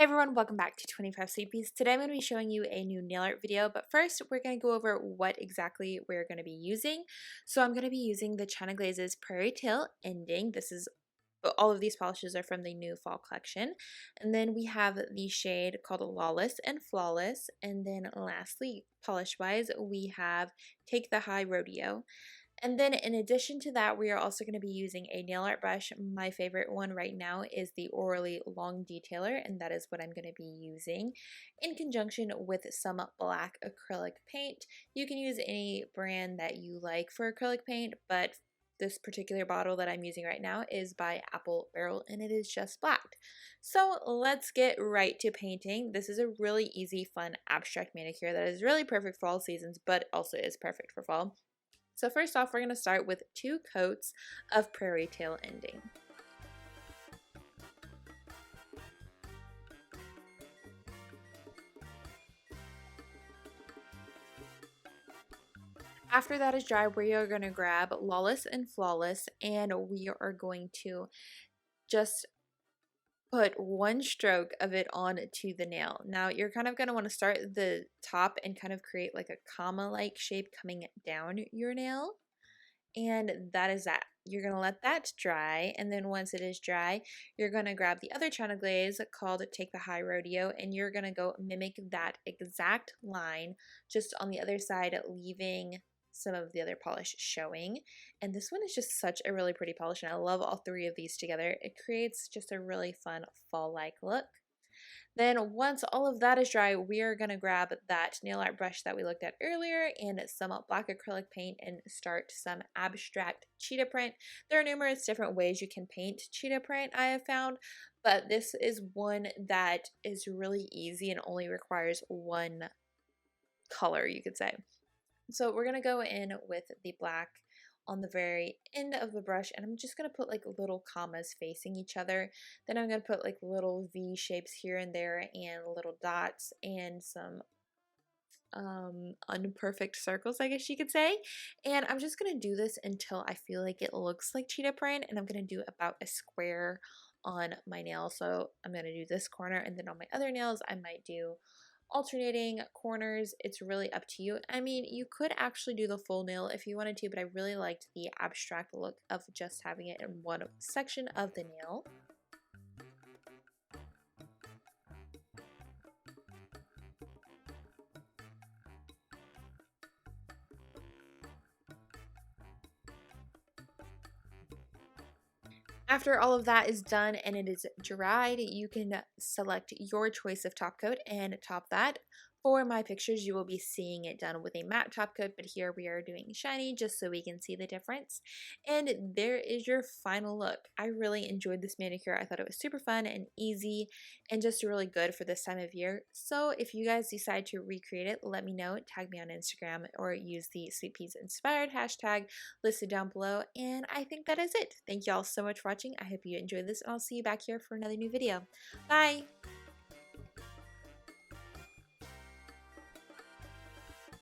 Everyone, welcome back to 25 Sweetpeas. Today I'm going to be showing you a new nail art video, but first we're going to go over what exactly we're going to be using. So I'm going to be using the China Glaze's Prairie Tail Ending. All of these polishes are from the new fall collection. And then we have the shade called Lawless and Flawless. And then lastly, polish-wise, we have Take the High Rodeo. And then in addition to that, we are also going to be using a nail art brush. My favorite one right now is the Orally Long Detailer, and that is what I'm going to be using in conjunction with some black acrylic paint. You can use any brand that you like for acrylic paint, but this particular bottle that I'm using right now is by Apple Barrel, and it is just black. So let's get right to painting. This is a really easy, fun, abstract manicure that is really perfect for all seasons, but also is perfect for fall. So first off, we're going to start with 2 coats of Prairie Tail Ending. After that is dry, we are going to grab Lawless and Flawless, and we are going to just put one stroke of it onto the nail. Now you're kind of going to want to start at the top and kind of create like a comma-like shape coming down your nail. And that is that. You're going to let that dry, and then once it is dry, you're going to grab the other China Glaze called Take the High Rodeo, and you're going to go mimic that exact line just on the other side, leaving some of the other polish showing. And this one is just such a really pretty polish, and I love all 3 of these together. It creates just a really fun fall-like look. Then once all of that is dry, we are going to grab that nail art brush that we looked at earlier and some black acrylic paint and start some abstract cheetah print. There are numerous different ways you can paint cheetah print, I have found, but this is one that is really easy and only requires one color, you could say. So we're going to go in with the black on the very end of the brush, and I'm just going to put like little commas facing each other. Then I'm going to put like little V shapes here and there and little dots and some unperfect circles, I guess you could say. And I'm just going to do this until I feel like it looks like cheetah print, and I'm going to do about a square on my nail. So I'm going to do this corner, and then on my other nails I might do alternating corners. It's really up to you. I mean, you could actually do the full nail if you wanted to, but I really liked the abstract look of just having it in one section of the nail. After all of that is done and it is dried, you can select your choice of top coat and top that. For my pictures, you will be seeing it done with a matte top coat, but here we are doing shiny just so we can see the difference. And there is your final look. I really enjoyed this manicure. I thought it was super fun and easy and just really good for this time of year. So if you guys decide to recreate it, let me know. Tag me on Instagram or use the Sweetpeas Inspired hashtag listed down below. And I think that is it. Thank you all so much for watching. I hope you enjoyed this, and I'll see you back here for another new video. Bye!